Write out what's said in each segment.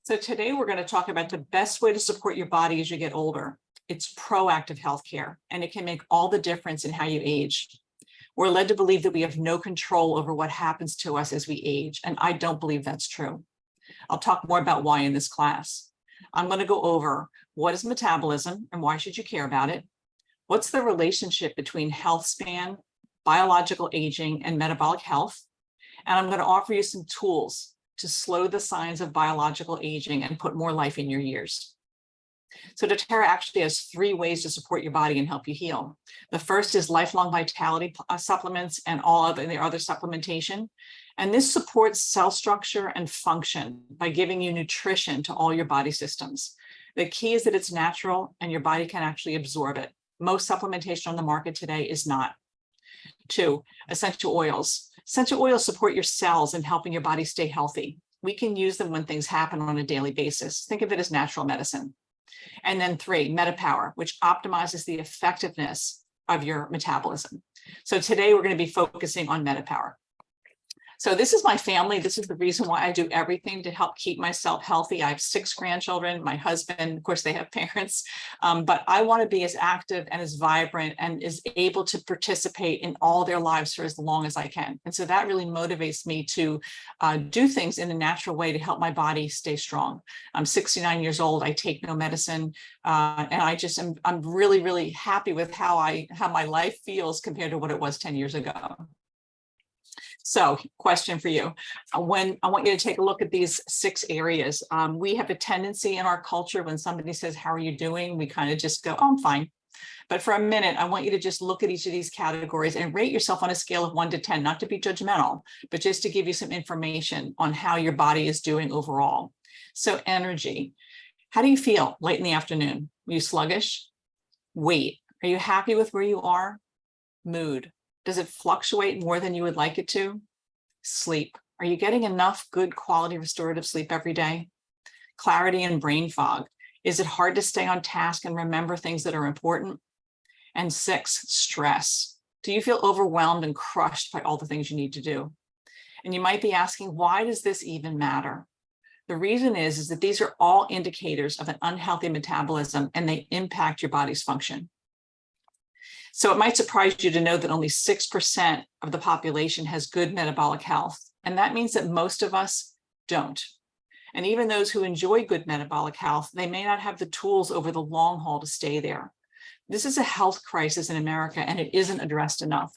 So today we're going to talk about the best way to support your body as you get older. It's proactive healthcare, and it can make all the difference in how you age. We're led to believe that we have no control over what happens to us as we age, and I don't believe that's true. I'll talk more about why in this class. I'm going to go over what is metabolism and why should you care about it? What's the relationship between health span, biological aging, and metabolic health? And I'm going to offer you some tools to slow the signs of biological aging and put more life in your years. So doTERRA actually has 3 ways to support your body and help you heal. The first is lifelong vitality supplements and all of the other supplementation. And this supports cell structure and function by giving you nutrition to all your body systems. The key is that it's natural and your body can actually absorb it. Most supplementation on the market today is not. 2, essential oils. Essential oils support your cells and helping your body stay healthy. We can use them when things happen on a daily basis. Think of it as natural medicine. And then 3, MetaPWR, which optimizes the effectiveness of your metabolism. So today we're going to be focusing on MetaPWR. So this is my family. This is the reason why I do everything to help keep myself healthy. I have 6 grandchildren, my husband, of course, they have parents, but I want to be as active and as vibrant and is able to participate in all their lives for as long as I can. And so that really motivates me to do things in a natural way to help my body stay strong. I'm 69 years old. I take no medicine. And I'm really, really happy with how my life feels compared to what it was 10 years ago. So, question for you. I want you to take a look at these 6 areas. We have a tendency in our culture when somebody says, how are you doing? We kind of just go, oh, I'm fine. But for a minute, I want you to just look at each of these categories and rate yourself on a scale of 1 to 10, not to be judgmental, but just to give you some information on how your body is doing overall. So energy, how do you feel late in the afternoon? Are you sluggish? Weight, are you happy with where you are? Mood. Does it fluctuate more than you would like it to? Sleep. Are you getting enough good quality restorative sleep every day? Clarity and brain fog. Is it hard to stay on task and remember things that are important? And 6, stress. Do you feel overwhelmed and crushed by all the things you need to do? And you might be asking, why does this even matter? The reason is that these are all indicators of an unhealthy metabolism and they impact your body's function. So it might surprise you to know that only 6% of the population has good metabolic health. And that means that most of us don't. And even those who enjoy good metabolic health, they may not have the tools over the long haul to stay there. This is a health crisis in America, and it isn't addressed enough.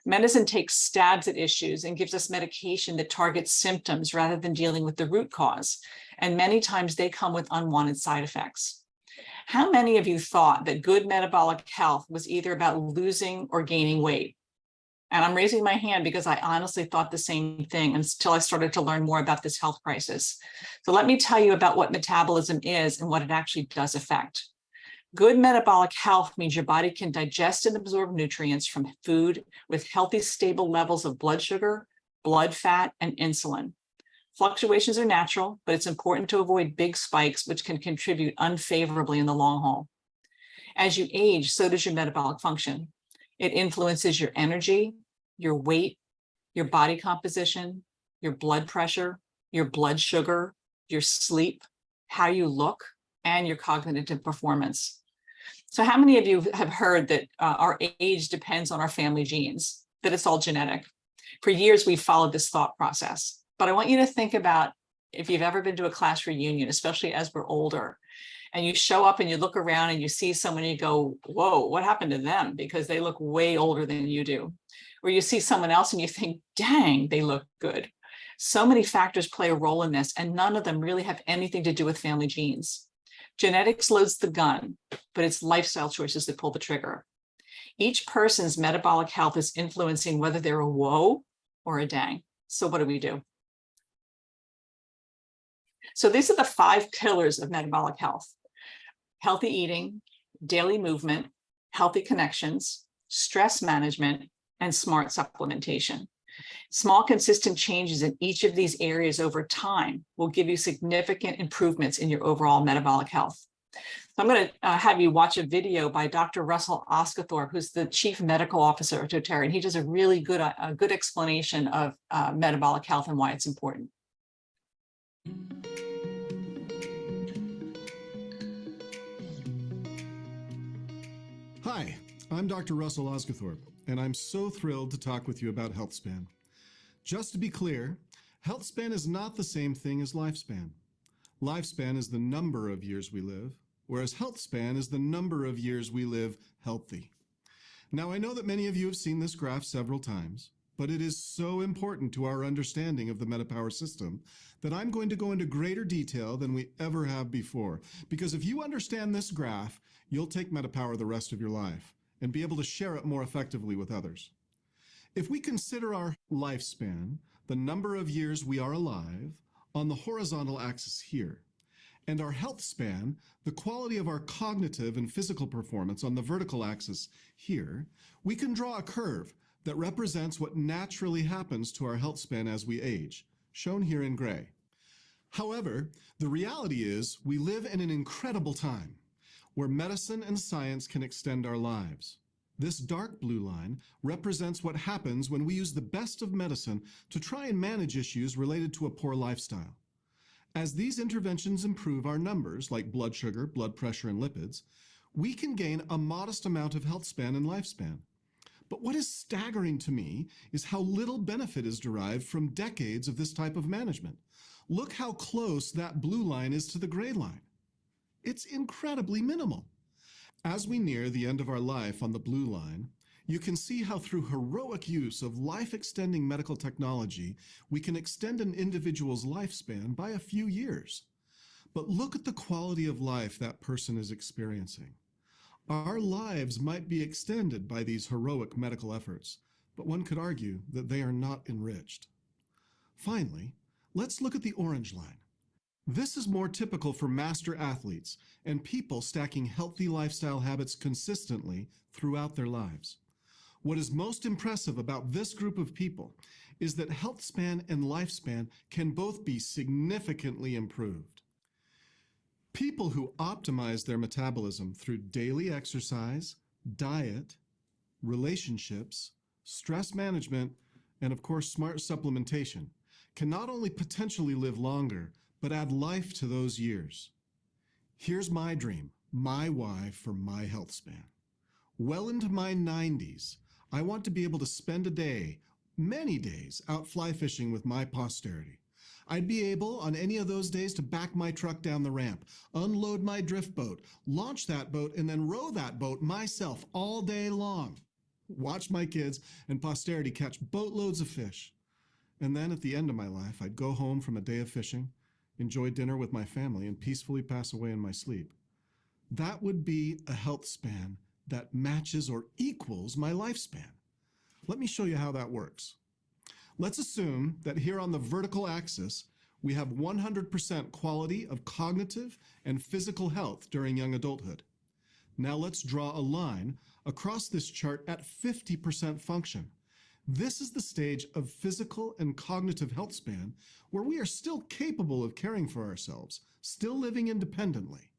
Medicine takes stabs at issues and gives us medication that targets symptoms rather than dealing with the root cause. And many times they come with unwanted side effects. How many of you thought that good metabolic health was either about losing or gaining weight? And I'm raising my hand because I honestly thought the same thing until I started to learn more about this health crisis. So let me tell you about what metabolism is and what it actually does affect. Good metabolic health means your body can digest and absorb nutrients from food with healthy, stable levels of blood sugar, blood fat, and insulin. Fluctuations are natural, but it's important to avoid big spikes, which can contribute unfavorably in the long haul. As you age, so does your metabolic function. It influences your energy, your weight, your body composition, your blood pressure, your blood sugar, your sleep, how you look, and your cognitive performance. So how many of you have heard that our age depends on our family genes, that it's all genetic? For years, we've followed this thought process. But I want you to think about if you've ever been to a class reunion, especially as we're older, and you show up and you look around and you see someone and you go, whoa, what happened to them? Because they look way older than you do. Or you see someone else and you think, dang, they look good. So many factors play a role in this, and none of them really have anything to do with family genes. Genetics loads the gun, but it's lifestyle choices that pull the trigger. Each person's metabolic health is influencing whether they're a whoa or a dang. So what do we do? So these are the 5 pillars of metabolic health: healthy eating, daily movement, healthy connections, stress management, and smart supplementation. Small, consistent changes in each of these areas over time will give you significant improvements in your overall metabolic health. So I'm going to have you watch a video by Dr. Russell Osguthorpe, who's the Chief Medical Officer of doTERRA, and he does a really good explanation of metabolic health and why it's important. Hi, I'm Dr. Russell Osguthorpe, and I'm so thrilled to talk with you about healthspan. Just to be clear, healthspan is not the same thing as lifespan. Lifespan is the number of years we live, whereas healthspan is the number of years we live healthy. Now, I know that many of you have seen this graph several times, but it is so important to our understanding of the MetaPWR system that I'm going to go into greater detail than we ever have before. Because if you understand this graph, you'll take MetaPWR the rest of your life and be able to share it more effectively with others. If we consider our lifespan, the number of years we are alive, on the horizontal axis here, and our health span, the quality of our cognitive and physical performance on the vertical axis here, we can draw a curve that represents what naturally happens to our health span as we age, shown here in gray. However, the reality is we live in an incredible time where medicine and science can extend our lives. This dark blue line represents what happens when we use the best of medicine to try and manage issues related to a poor lifestyle. As these interventions improve our numbers, like blood sugar, blood pressure, and lipids, we can gain a modest amount of health span and lifespan. But what is staggering to me is how little benefit is derived from decades of this type of management. Look how close that blue line is to the gray line. It's incredibly minimal. As we near the end of our life on the blue line, you can see how through heroic use of life-extending medical technology, we can extend an individual's lifespan by a few years. But look at the quality of life that person is experiencing. Our lives might be extended by these heroic medical efforts, but one could argue that they are not enriched. Finally, let's look at the orange line. This is more typical for master athletes and people stacking healthy lifestyle habits consistently throughout their lives. What is most impressive about this group of people is that health span and lifespan can both be significantly improved. People who optimize their metabolism through daily exercise, diet, relationships, stress management, and of course smart supplementation can not only potentially live longer, but add life to those years. Here's my dream, my why for my health span. Well into my 90s, I want to be able to spend a day, many days, out fly fishing with my posterity. I'd be able, on any of those days, to back my truck down the ramp, unload my drift boat, launch that boat, and then row that boat myself all day long. Watch my kids and posterity catch boatloads of fish. And then at the end of my life, I'd go home from a day of fishing, enjoy dinner with my family, and peacefully pass away in my sleep. That would be a health span that matches or equals my lifespan. Let me show you how that works. Let's assume that here on the vertical axis, we have 100% quality of cognitive and physical health during young adulthood. Now let's draw a line across this chart at 50% function. This is the stage of physical and cognitive health span where we are still capable of caring for ourselves, still living independently.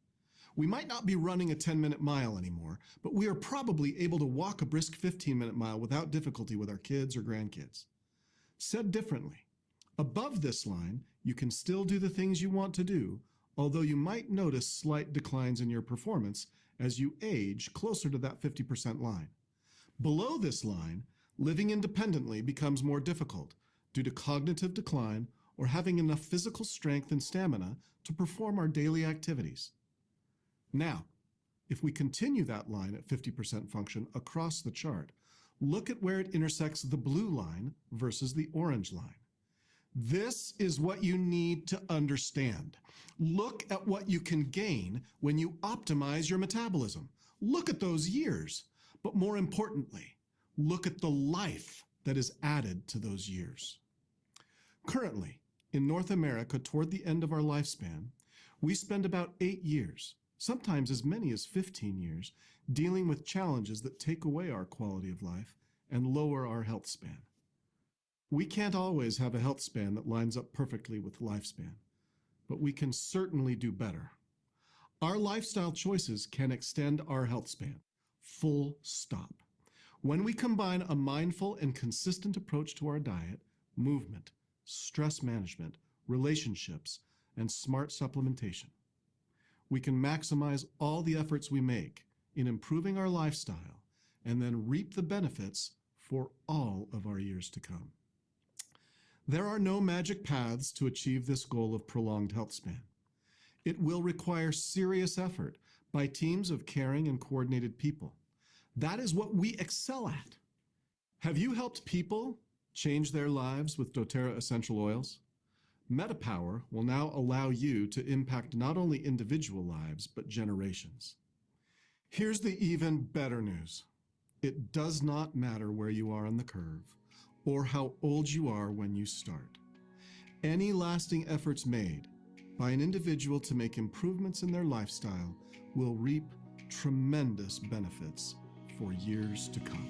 We might not be running a 10-minute mile anymore, but we are probably able to walk a brisk 15-minute mile without difficulty with our kids or grandkids. Said differently, above this line, you can still do the things you want to do, although you might notice slight declines in your performance as you age closer to that 50% line. Below this line, living independently becomes more difficult due to cognitive decline or having enough physical strength and stamina to perform our daily activities. Now, if we continue that line at 50% function across the chart, look at where it intersects the blue line versus the orange line. This is what you need to understand. Look at what you can gain when you optimize your metabolism. Look at those years, but more importantly, look at the life that is added to those years. Currently, in North America, toward the end of our lifespan, we spend about 8 years, sometimes as many as 15 years, dealing with challenges that take away our quality of life and lower our health span. We can't always have a health span that lines up perfectly with lifespan, but we can certainly do better. Our lifestyle choices can extend our health span, full stop. When we combine a mindful and consistent approach to our diet, movement, stress management, relationships, and smart supplementation, we can maximize all the efforts we make in improving our lifestyle and then reap the benefits for all of our years to come. There are no magic paths to achieve this goal of prolonged health span. It will require serious effort by teams of caring and coordinated people. That is what we excel at. Have you helped people change their lives with doTERRA essential oils? MetaPWR will now allow you to impact not only individual lives, but generations. Here's the even better news. It does not matter where you are on the curve or how old you are when you start. Any lasting efforts made by an individual to make improvements in their lifestyle will reap tremendous benefits for years to come.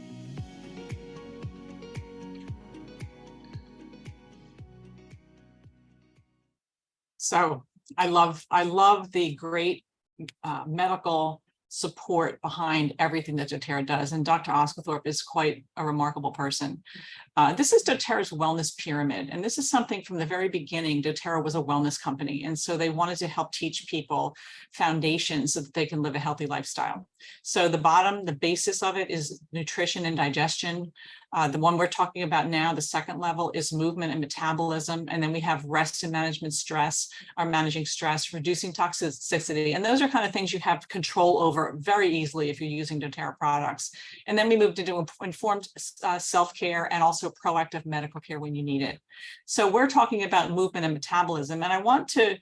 So I love the great medical support behind everything that doTERRA does. And Dr. Osgathorpe is quite a remarkable person. This is doTERRA's wellness pyramid. And this is something from the very beginning, doTERRA was a wellness company. And so they wanted to help teach people foundations so that they can live a healthy lifestyle. So the bottom, the basis of it is nutrition and digestion. The one we're talking about now, the second level, is movement and metabolism. And then we have rest and management stress, or managing stress, reducing toxicity. And those are kind of things you have control over very easily if you're using doTERRA products. And then we moved into informed self-care and also proactive medical care when you need it. So we're talking about movement and metabolism. And I want to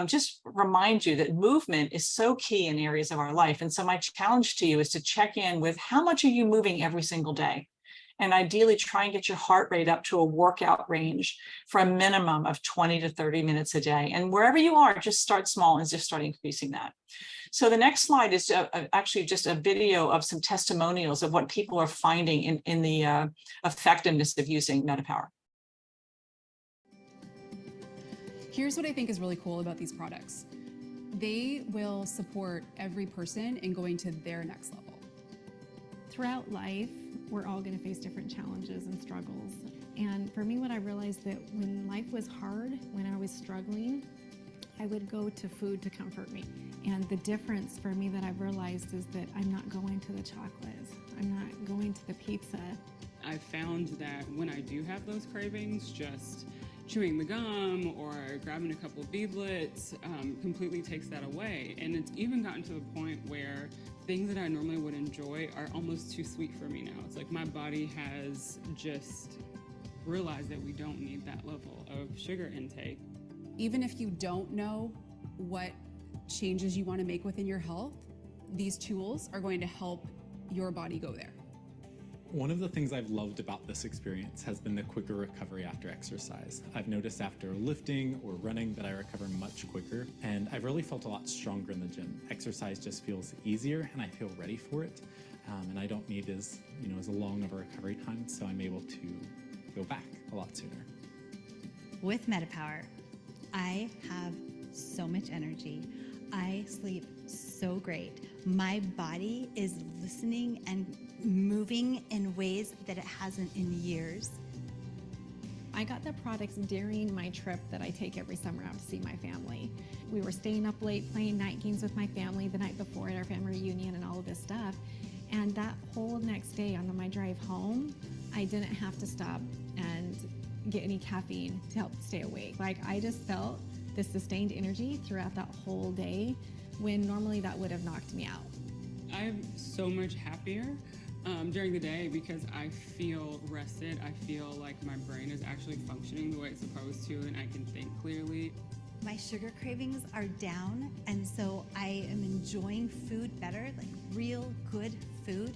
just remind you that movement is so key in areas of our life. And so my challenge to you is to check in with how much are you moving every single day? And ideally try and get your heart rate up to a workout range for a minimum of 20 to 30 minutes a day. And wherever you are, just start small and just start increasing that. So the next slide is actually just a video of some testimonials of what people are finding in the effectiveness of using MetaPWR. Here's what I think is really cool about these products. They will support every person in going to their next level. Throughout life, we're all going to face different challenges and struggles. And for me, what I realized that when life was hard, when I was struggling, I would go to food to comfort me. And the difference for me that I've realized is that I'm not going to the chocolates. I'm not going to the pizza. I found that when I do have those cravings, just chewing the gum or grabbing a couple of beadlets completely takes that away. And it's even gotten to the point where things that I normally would enjoy are almost too sweet for me now. It's like my body has just realized that we don't need that level of sugar intake. Even if you don't know what changes you want to make within your health, these tools are going to help your body go there. One of the things I've loved about this experience has been the quicker recovery after exercise. I've noticed after lifting or running that I recover much quicker, and I've really felt a lot stronger in the gym. Exercise just feels easier and I feel ready for it, and I don't need as long of a recovery time, so I'm able to go back a lot sooner. With MetaPWR, I have so much energy. I sleep so great. My body is listening and moving in ways that it hasn't in years. I got the products during my trip that I take every summer out to see my family. We were staying up late playing night games with my family the night before at our family reunion and all of this stuff. And that whole next day on my drive home, I didn't have to stop and get any caffeine to help stay awake. Like, I just felt this sustained energy throughout that whole day when normally that would have knocked me out. I'm so much happier during the day because I feel rested. I feel like my brain is actually functioning the way it's supposed to, and I can think clearly. My sugar cravings are down, and so I am enjoying food better, like real good food.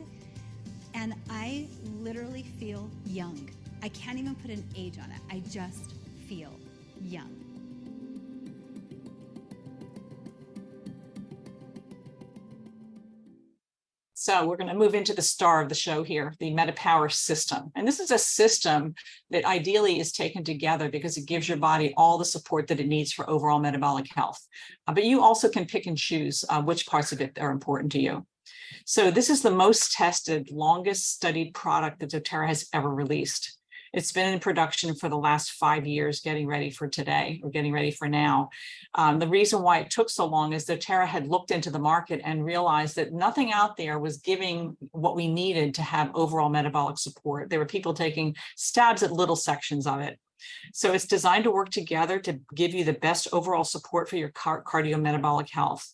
And I literally feel young. I can't even put an age on it. I just feel young. So we're going to move into the star of the show here, the MetaPWR system. And this is a system that ideally is taken together because it gives your body all the support that it needs for overall metabolic health. But you also can pick and choose which parts of it are important to you. So this is the most tested, longest studied product that doTERRA has ever released. It's been in production for the last 5 years, getting ready for today, or getting ready for now. The reason why it took so long is doTERRA had looked into the market and realized that nothing out there was giving what we needed to have overall metabolic support. There were people taking stabs at little sections of it. So it's designed to work together to give you the best overall support for your cardiometabolic health.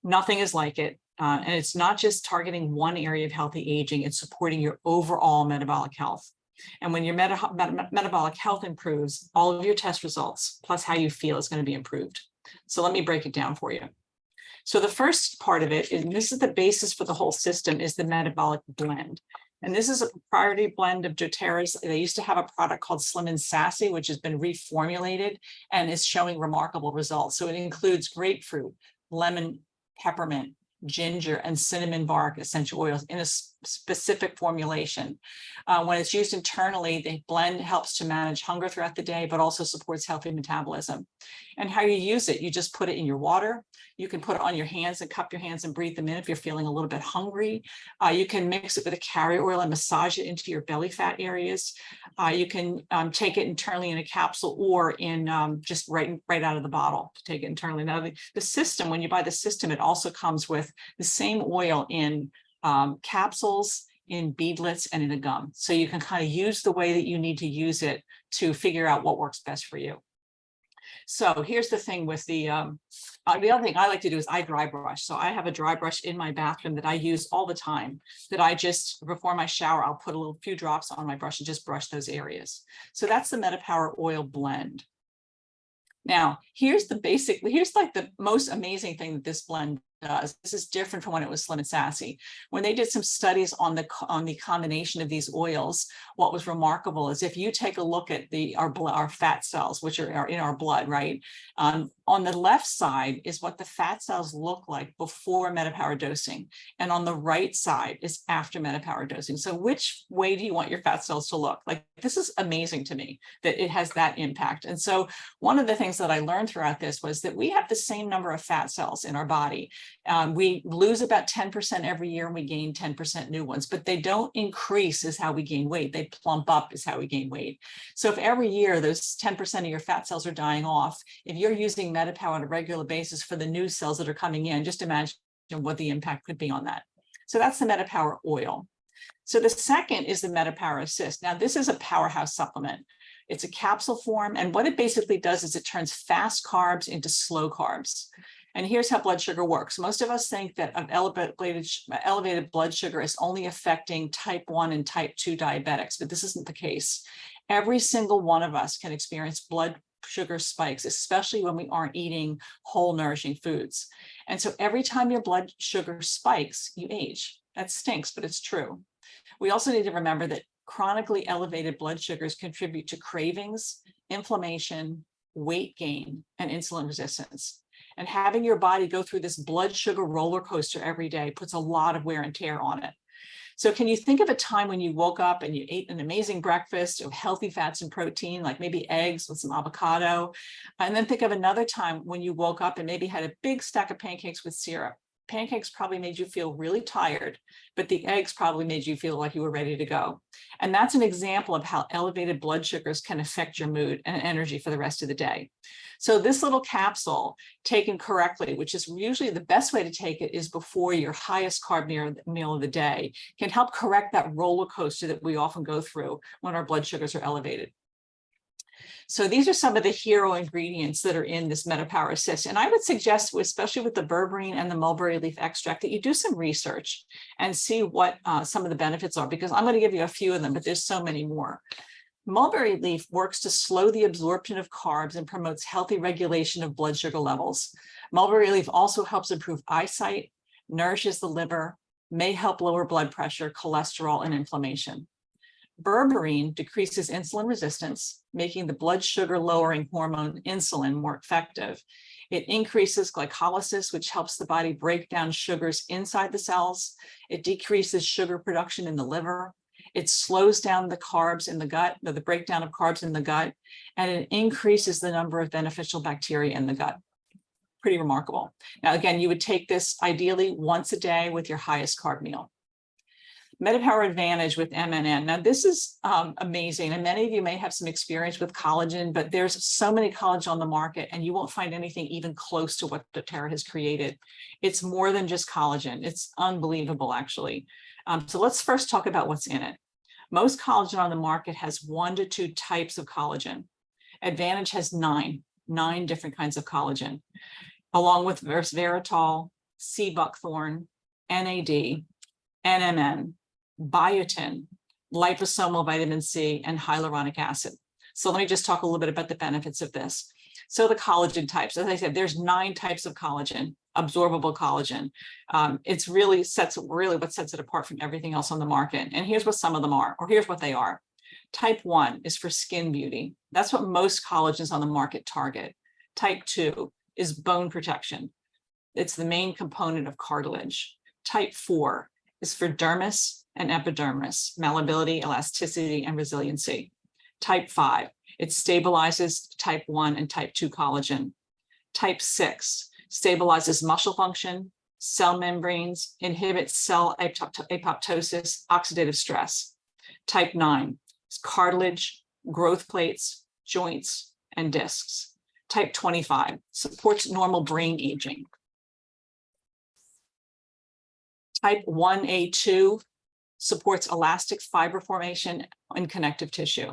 Nothing is like it. And it's not just targeting one area of healthy aging, it's supporting your overall metabolic health. And when your metabolic health improves, all of your test results, plus how you feel, is going to be improved. So let me break it down for you. So the first part of it, and this is the basis for the whole system, is the metabolic blend. And this is a proprietary blend of doTERRA's. They used to have a product called Slim and Sassy, which has been reformulated and is showing remarkable results. So it includes grapefruit, lemon, peppermint, ginger, and cinnamon bark essential oils in a specific formulation. When it's used internally, the blend helps to manage hunger throughout the day, but also supports healthy metabolism. And how you use it, you just put it in your water. You can put it on your hands and cup your hands and breathe them in if you're feeling a little bit hungry. You can mix it with a carrier oil and massage it into your belly fat areas. You can take it internally in a capsule or in just right out of the bottle to take it internally. Now, the system, when you buy the system, it also comes with the same oil in capsules, in beadlets, and in a gum. So you can kind of use the way that you need to use it to figure out what works best for you. So here's the thing with the other thing I like to do is I dry brush. So I have a dry brush in my bathroom that I use all the time, that I just, before my shower, I'll put a few drops on my brush and just brush those areas. So that's the MetaPWR oil blend. Now, here's like the most amazing thing that this blend does. This is different from when it was Slim and Sassy. When they did some studies on the combination of these oils, what was remarkable is if you take a look at our fat cells, which are in our blood, right? On the left side is what the fat cells look like before MetaPWR dosing. And on the right side is after MetaPWR dosing. So which way do you want your fat cells to look? Like, this is amazing to me that it has that impact. And so one of the things that I learned throughout this was that we have the same number of fat cells in our body. We lose about 10% every year and we gain 10% new ones, but they don't increase as how we gain weight. They plump up is how we gain weight. So if every year those 10% of your fat cells are dying off, if you're using MetaPWR on a regular basis for the new cells that are coming in, just imagine what the impact could be on that. So that's the MetaPWR oil. So the second is the MetaPWR Assist. Now, this is a powerhouse supplement. It's a capsule form, and what it basically does is it turns fast carbs into slow carbs. And here's how blood sugar works. Most of us think that an elevated blood sugar is only affecting type 1 and type 2 diabetics, but this isn't the case. Every single one of us can experience blood sugar spikes, especially when we aren't eating whole, nourishing foods. And so every time your blood sugar spikes, you age. That stinks, but it's true. We also need to remember that chronically elevated blood sugars contribute to cravings, inflammation, weight gain, and insulin resistance. And having your body go through this blood sugar roller coaster every day puts a lot of wear and tear on it. So can you think of a time when you woke up and you ate an amazing breakfast of healthy fats and protein, like maybe eggs with some avocado, and then think of another time when you woke up and maybe had a big stack of pancakes with syrup. Pancakes probably made you feel really tired, but the eggs probably made you feel like you were ready to go. And that's an example of how elevated blood sugars can affect your mood and energy for the rest of the day. So this little capsule, taken correctly, which is usually the best way to take it is before your highest carb meal of the day, can help correct that roller coaster that we often go through when our blood sugars are elevated. So these are some of the hero ingredients that are in this MetaPWR Assist. And I would suggest, especially with the berberine and the mulberry leaf extract, that you do some research and see what some of the benefits are, because I'm going to give you a few of them, but there's so many more. Mulberry leaf works to slow the absorption of carbs and promotes healthy regulation of blood sugar levels. Mulberry leaf also helps improve eyesight, nourishes the liver, may help lower blood pressure, cholesterol, and inflammation. Berberine decreases insulin resistance, making the blood sugar lowering hormone insulin more effective. It increases glycolysis, which helps the body break down sugars inside the cells. It decreases sugar production in the liver. It slows down the carbs in the gut, the breakdown of carbs in the gut, and it increases the number of beneficial bacteria in the gut. Pretty remarkable. Now, again, you would take this ideally once a day with your highest carb meal. MetaPWR Advantage with MNN. Now, this is amazing, and many of you may have some experience with collagen, but there's so many collagen on the market, and you won't find anything even close to what doTERRA has created. It's more than just collagen. It's unbelievable, actually. So let's first talk about what's in it. Most collagen on the market has 1 to 2 types of collagen. Advantage has 9 different kinds of collagen, along with resveratrol, sea buckthorn, NAD, NMN, biotin, liposomal vitamin C, and hyaluronic acid. So let me just talk a little bit about the benefits of this. So the collagen types, as I said, there's 9 types of collagen, absorbable collagen. It's really what sets it apart from everything else on the market. And here's what some of them are, or here's what they are. Type 1 is for skin beauty. That's what most collagens on the market target. Type 2 is bone protection. It's the main component of cartilage. Type 4 is for dermis and epidermis, malleability, elasticity, and resiliency. Type 5, it stabilizes type 1 and type 2 collagen. Type 6 stabilizes muscle function, cell membranes, inhibits cell apoptosis, oxidative stress. Type 9 is cartilage, growth plates, joints, and discs. Type 25 supports normal brain aging. Type 1A2 supports elastic fiber formation and connective tissue.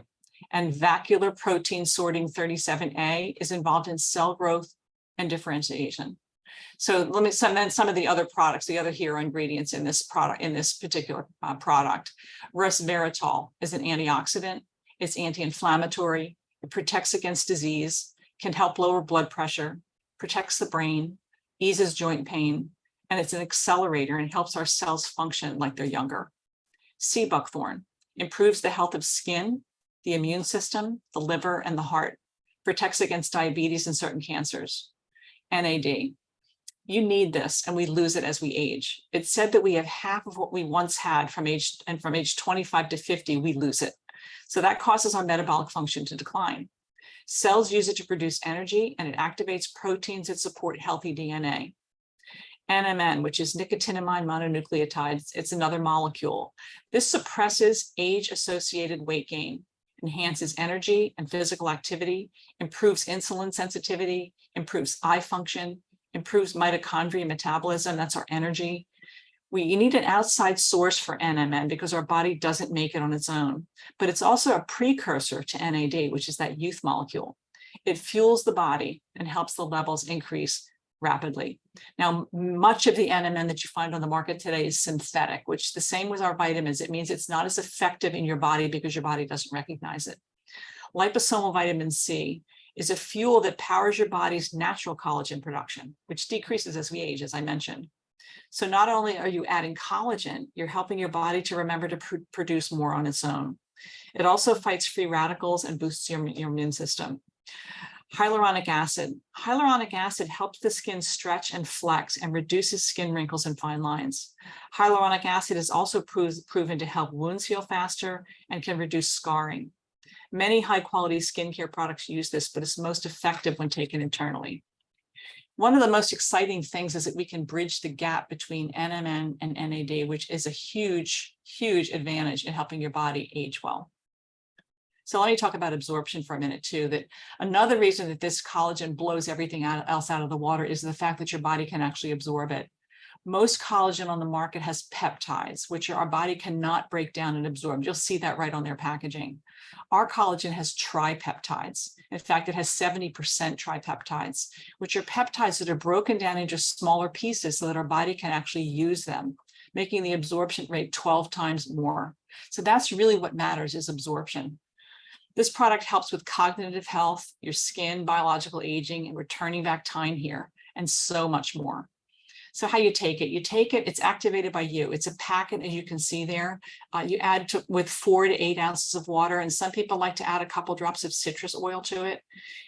And vacuolar protein sorting 37A is involved in cell growth and differentiation. So let me then some of the other products, the other hero ingredients in this product, in this particular product. Resveratrol is an antioxidant. It's anti-inflammatory. It protects against disease, can help lower blood pressure, protects the brain, eases joint pain, and it's an accelerator and helps our cells function like they're younger. Sea buckthorn improves the health of skin, the immune system, the liver, and the heart, protects against diabetes and certain cancers. NAD, you need this, and we lose it as we age. It's said that we have half of what we once had from age 25 to 50, we lose it. So that causes our metabolic function to decline. Cells use it to produce energy, and it activates proteins that support healthy DNA. NMN, which is nicotinamide mononucleotides, it's another molecule. This suppresses age-associated weight gain, enhances energy and physical activity, improves insulin sensitivity, improves eye function, improves mitochondria metabolism, that's our energy. You need an outside source for NMN because our body doesn't make it on its own, but it's also a precursor to NAD, which is that youth molecule. It fuels the body and helps the levels increase rapidly. Now, much of the NMN that you find on the market today is synthetic, which the same with our vitamins. It means it's not as effective in your body because your body doesn't recognize it. Liposomal vitamin C is a fuel that powers your body's natural collagen production, which decreases as we age, as I mentioned. So not only are you adding collagen, you're helping your body to remember to produce more on its own. It also fights free radicals and boosts your immune system. Hyaluronic acid. Hyaluronic acid helps the skin stretch and flex and reduces skin wrinkles and fine lines. Hyaluronic acid is also proven to help wounds heal faster and can reduce scarring. Many high-quality skincare products use this, but it's most effective when taken internally. One of the most exciting things is that we can bridge the gap between NMN and NAD, which is a huge, huge advantage in helping your body age well. So let me talk about absorption for a minute too, that another reason that this collagen blows everything else out of the water is the fact that your body can actually absorb it. Most collagen on the market has peptides, which our body cannot break down and absorb. You'll see that right on their packaging. Our collagen has tripeptides. In fact, it has 70% tripeptides, which are peptides that are broken down into smaller pieces so that our body can actually use them, making the absorption rate 12 times more. So that's really what matters, is absorption. This product helps with cognitive health, your skin, biological aging, and returning back time here, and so much more. So how you take it, it's activated by you. It's a packet, as you can see there. You add with 4 to 8 ounces of water, and some people like to add a couple drops of citrus oil to it.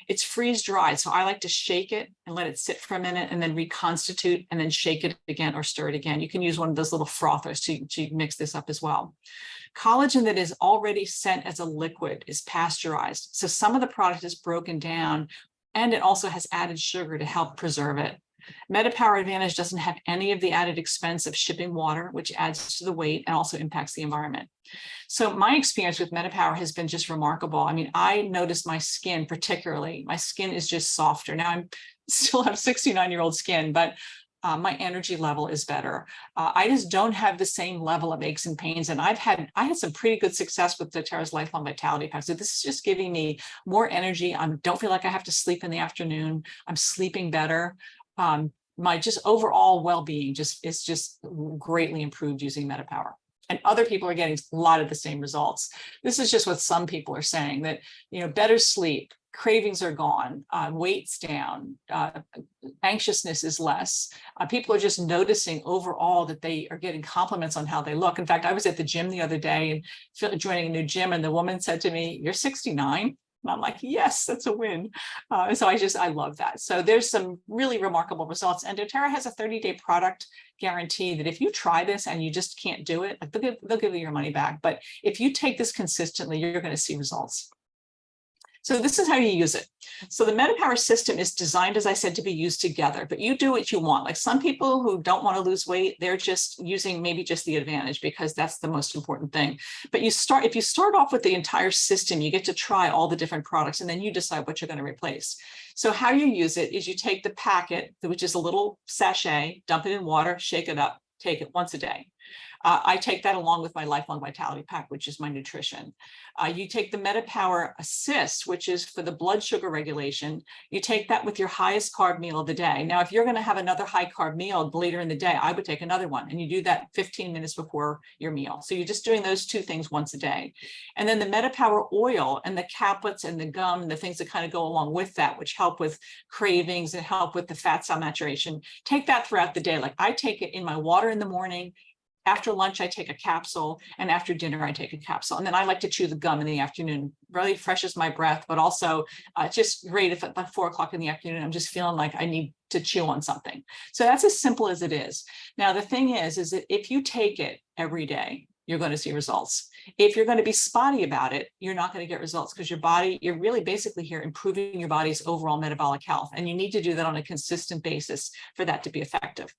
It's freeze dried, so I like to shake it and let it sit for a minute and then reconstitute and then shake it again or stir it again. You can use one of those little frothers to mix this up as well. Collagen that is already sent as a liquid is pasteurized. So some of the product is broken down, and it also has added sugar to help preserve it. MetaPWR Advantage doesn't have any of the added expense of shipping water, which adds to the weight and also impacts the environment. So my experience with MetaPWR has been just remarkable. I mean, I noticed my skin particularly, my skin is just softer. Now I still have 69-year-old skin, but my energy level is better. I just don't have the same level of aches and pains. And I had some pretty good success with doTERRA's Lifelong Vitality Pack. So this is just giving me more energy. I don't feel like I have to sleep in the afternoon. I'm sleeping better. My just overall well-being is just greatly improved using MetaPWR. And other people are getting a lot of the same results. This is just what some people are saying, that, you know, better sleep, cravings are gone, weight's down, anxiousness is less. People are just noticing overall that they are getting compliments on how they look. In fact, I was at the gym the other day and joining a new gym, and the woman said to me, "You're 69." And I'm like, yes, that's a win. So I love that. So there's some really remarkable results. And doTERRA has a 30-day product guarantee that if you try this and you just can't do it, like they'll give you your money back. But if you take this consistently, you're going to see results. So this is how you use it. So the MetaPWR system is designed, as I said, to be used together, but you do what you want. Like some people who don't want to lose weight, they're just using maybe just the Advantage because that's the most important thing. But if you start off with the entire system, you get to try all the different products and then you decide what you're going to replace. So how you use it is you take the packet, which is a little sachet, dump it in water, shake it up, take it once a day. I take that along with my Lifelong Vitality Pack, which is my nutrition. You take the MetaPWR Assist, which is for the blood sugar regulation. You take that with your highest carb meal of the day. Now, if you're going to have another high carb meal later in the day, I would take another one. And you do that 15 minutes before your meal. So you're just doing those two things once a day. And then the MetaPWR Oil and the caplets and the gum and the things that kind of go along with that, which help with cravings and help with the fat cell maturation. Take that throughout the day. Like I take it in my water in the morning. After lunch, I take a capsule, and after dinner, I take a capsule. And then I like to chew the gum in the afternoon. Really freshes my breath, but also just great if at 4 o'clock in the afternoon, I'm just feeling like I need to chew on something. So that's as simple as it is. Now, the thing is that if you take it every day, you're going to see results. If you're going to be spotty about it, you're not going to get results because your body, you're really basically here improving your body's overall metabolic health. And you need to do that on a consistent basis for that to be effective.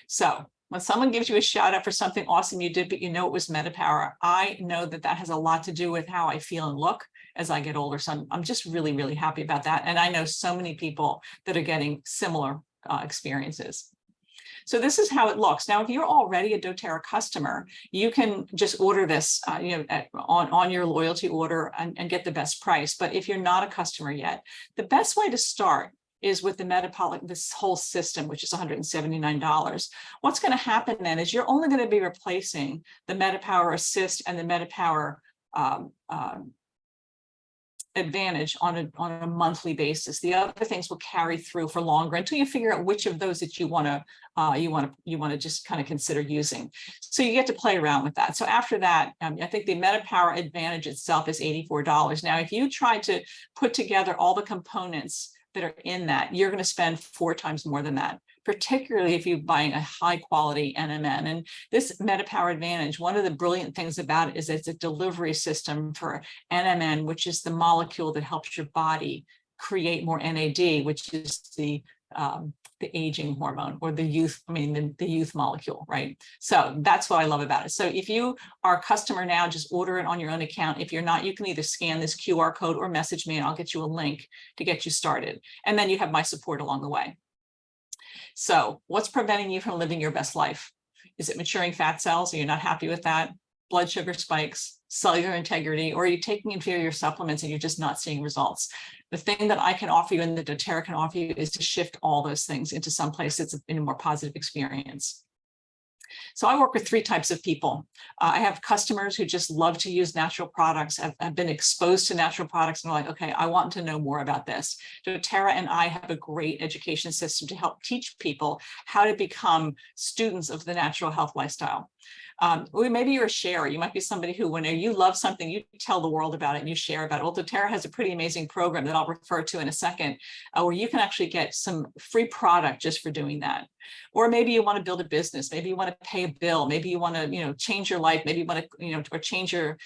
So when someone gives you a shout out for something awesome you did, but you know it was MetaPWR, I know that that has a lot to do with how I feel and look as I get older. So I'm just really, really happy about that. And I know so many people that are getting similar experiences. So this is how it looks. Now, if you're already a doTERRA customer, you can just order this on your loyalty order and get the best price. But if you're not a customer yet, the best way to start is with the MetaPWR, this whole system, which is $179. What's going to happen then is you're only going to be replacing the MetaPWR Assist and the MetaPWR Advantage on a monthly basis. The other things will carry through for longer until you figure out which of those that you want to just kind of consider using. So you get to play around with that. So after that, I think the MetaPWR Advantage itself is $84. Now, if you try to put together all the components that are in that, you're going to spend 4 times more than that, particularly if you're buying a high quality NMN. And this MetaPWR Advantage, one of the brilliant things about it is it's a delivery system for NMN, which is the molecule that helps your body create more NAD, which is the aging hormone or the youth molecule, right? So that's what I love about it. So if you are a customer now, just order it on your own account. If you're not, you can either scan this QR code or message me and I'll get you a link to get you started. And then you have my support along the way. So what's preventing you from living your best life? Is it maturing fat cells? Are you not happy with that? Blood sugar spikes, cellular integrity, or are you taking inferior supplements and you're just not seeing results? The thing that I can offer you and that doTERRA can offer you is to shift all those things into some place that's in a more positive experience. So I work with 3 types of people. I have customers who just love to use natural products. I've been exposed to natural products and they're like, okay, I want to know more about this. doTERRA and I have a great education system to help teach people how to become students of the natural health lifestyle. Or maybe you're a sharer. You might be somebody who, when you love something, you tell the world about it and you share about it. Well, doTERRA has a pretty amazing program that I'll refer to in a second, where you can actually get some free product just for doing that. Or maybe you want to build a business. Maybe you want to pay a bill. Maybe you want to, change your life. Maybe you want to, or change your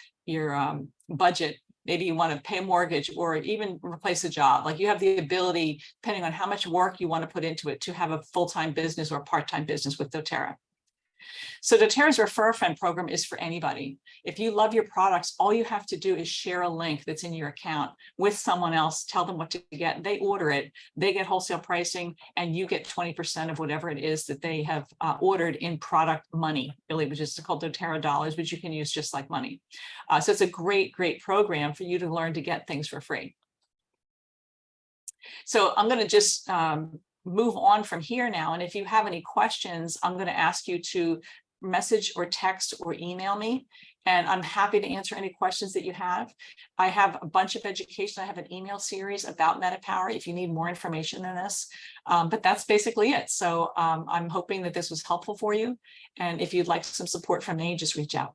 budget Maybe you want to pay a mortgage or even replace a job. Like you have the ability, depending on how much work you want to put into it, to have a full-time business or part-time business with doTERRA. So doTERRA's Refer a Friend program is for anybody. If you love your products, all you have to do is share a link that's in your account with someone else, tell them what to get, they order it, they get wholesale pricing, and you get 20% of whatever it is that they have ordered in product money, really, which is called doTERRA dollars, which you can use just like money. So it's a great, great program for you to learn to get things for free. So I'm going to just move on from here now. And if you have any questions, I'm going to ask you to message or text or email me, and I'm happy to answer any questions that you have. I have a bunch of education. I have an email series about MetaPWR if you need more information than this, but that's basically it. So I'm hoping that this was helpful for you. And if you'd like some support from me, just reach out.